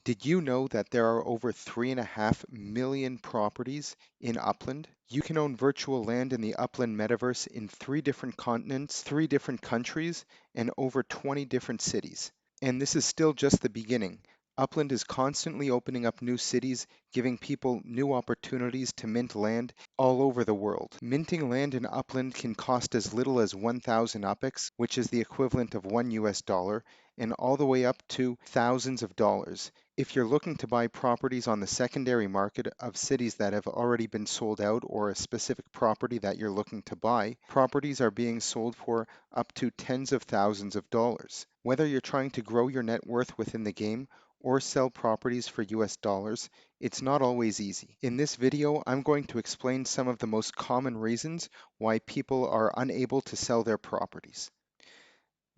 Did you know that there are over 3.5 million properties in Upland? You can own virtual land in the Upland metaverse in 3 different continents, 3 different countries, and over 20 different cities. And this is still just the beginning. Upland is constantly opening up new cities, giving people new opportunities to mint land all over the world. Minting land in Upland can cost as little as 1,000 UPX, which is the equivalent of $1, and all the way up to thousands of dollars. If you're looking to buy properties on the secondary market of cities that have already been sold out or a specific property that you're looking to buy, properties are being sold for up to tens of thousands of dollars. Whether you're trying to grow your net worth within the game or sell properties for US dollars, it's not always easy. In this video, I'm going to explain some of the most common reasons why people are unable to sell their properties.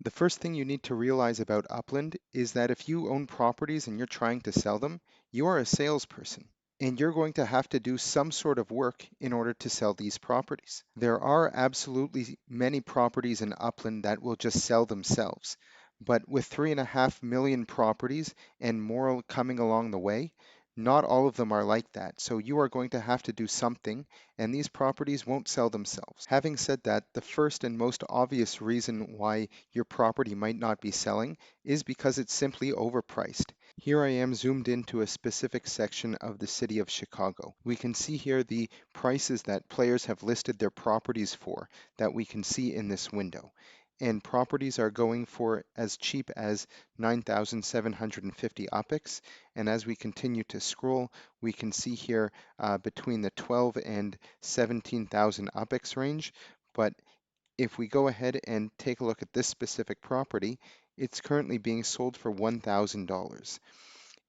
The first thing you need to realize about Upland is that if you own properties and you're trying to sell them, you are a salesperson and you're going to have to do some sort of work in order to sell these properties. There are absolutely many properties in Upland that will just sell themselves, but with 3.5 million properties and more coming along the way, not all of them are like that. So you are going to have to do something, and these properties won't sell themselves. Having said that, the first and most obvious reason why your property might not be selling is because it's simply overpriced. Here I am zoomed into a specific section of the city of Chicago. We can see here the prices that players have listed their properties for that we can see in this window. And properties are going for as cheap as 9,750 UPX. And as we continue to scroll, we can see here between the 12 and 17,000 UPX range. But if we go ahead and take a look at this specific property, it's currently being sold for $1,000.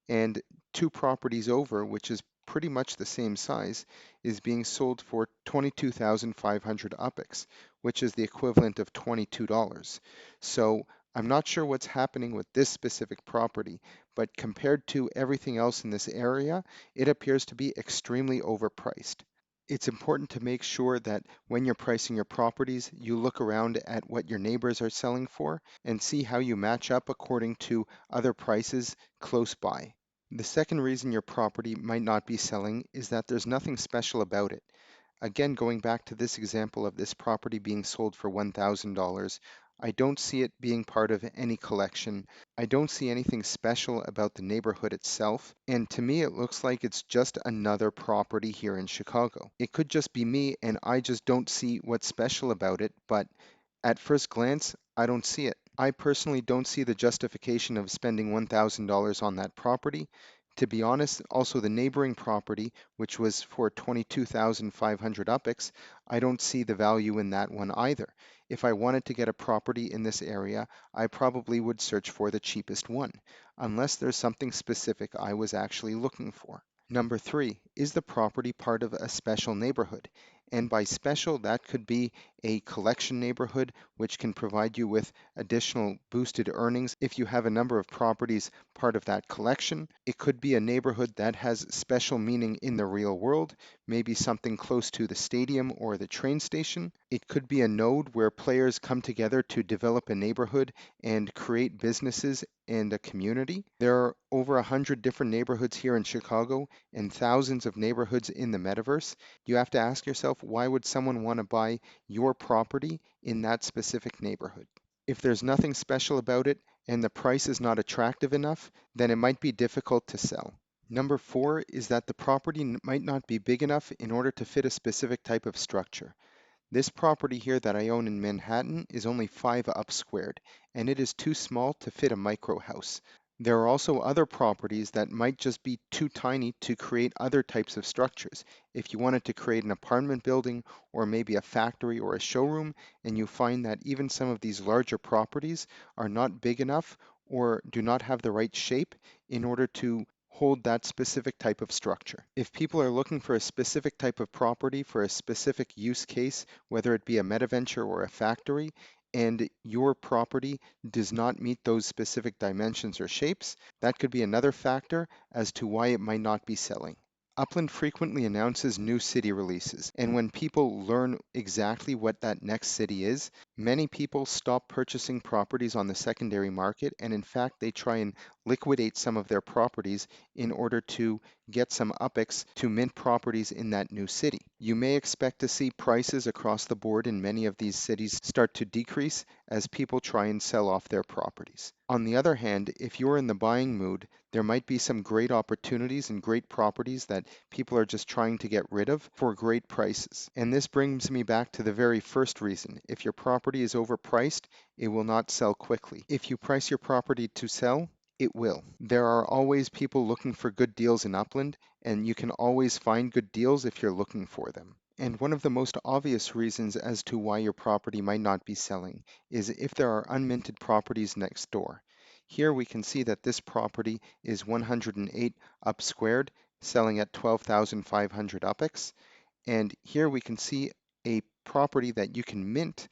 And 2 properties over, which is pretty much the same size, is being sold for 22,500 UPX, which is the equivalent of $22. So I'm not sure what's happening with this specific property, but compared to everything else in this area, it appears to be extremely overpriced. It's important to make sure that when you're pricing your properties, you look around at what your neighbors are selling for and see how you match up according to other prices close by. The second reason your property might not be selling is that there's nothing special about it. Again, going back to this example of this property being sold for $1,000, I don't see it being part of any collection. I don't see anything special about the neighborhood itself, and to me it looks like it's just another property here in Chicago. It could just be me and I just don't see what's special about it, but at first glance, I don't see it. I personally don't see the justification of spending $1,000 on that property. To be honest, also the neighboring property, which was for 22,500 UPX, I don't see the value in that one either. If I wanted to get a property in this area, I probably would search for the cheapest one, unless there's something specific I was actually looking for. Number 3, is the property part of a special neighborhood? And by special, that could be a collection neighborhood, which can provide you with additional boosted earnings if you have a number of properties part of that collection. It could be a neighborhood that has special meaning in the real world, maybe something close to the stadium or the train station. It could be a node where players come together to develop a neighborhood and create businesses and a community. There are over 100 different neighborhoods here in Chicago and thousands of neighborhoods in the metaverse. You have to ask yourself, why would someone want to buy your property in that specific neighborhood? If there's nothing special about it and the price is not attractive enough, then it might be difficult to sell. Number 4 is that the property might not be big enough in order to fit a specific type of structure. This property here that I own in Manhattan is only 5 up squared, and it is too small to fit a micro house. There are also other properties that might just be too tiny to create other types of structures. If you wanted to create an apartment building or maybe a factory or a showroom, and you find that even some of these larger properties are not big enough or do not have the right shape in order to hold that specific type of structure. If people are looking for a specific type of property for a specific use case, whether it be a meta venture or a factory, and your property does not meet those specific dimensions or shapes, that could be another factor as to why it might not be selling. Upland frequently announces new city releases, and when people learn exactly what that next city is, many people stop purchasing properties on the secondary market, and in fact, they try and liquidate some of their properties in order to get some UPEX to mint properties in that new city. You may expect to see prices across the board in many of these cities start to decrease as people try and sell off their properties. On the other hand, if you're in the buying mood, there might be some great opportunities and great properties that people are just trying to get rid of for great prices. And this brings me back to the very first reason. If your property is overpriced, it will not sell quickly. If you price your property to sell, it will. There are always people looking for good deals in Upland, and you can always find good deals if you're looking for them. And one of the most obvious reasons as to why your property might not be selling is if there are unminted properties next door. Here we can see that this property is 108 up squared, selling at 12,500 UPEX. And here we can see a property that you can mint,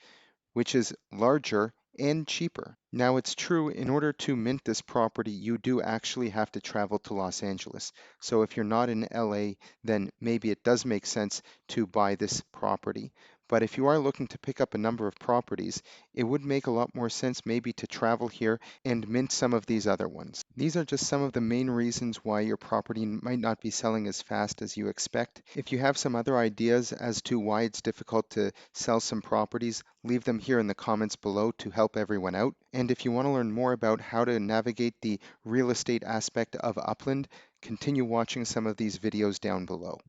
which is larger and cheaper. Now it's true, in order to mint this property, you do actually have to travel to Los Angeles. So if you're not in LA, then maybe it does make sense to buy this property. But if you are looking to pick up a number of properties, it would make a lot more sense maybe to travel here and mint some of these other ones. These are just some of the main reasons why your property might not be selling as fast as you expect. If you have some other ideas as to why it's difficult to sell some properties, leave them here in the comments below to help everyone out. And if you want to learn more about how to navigate the real estate aspect of Upland, continue watching some of these videos down below.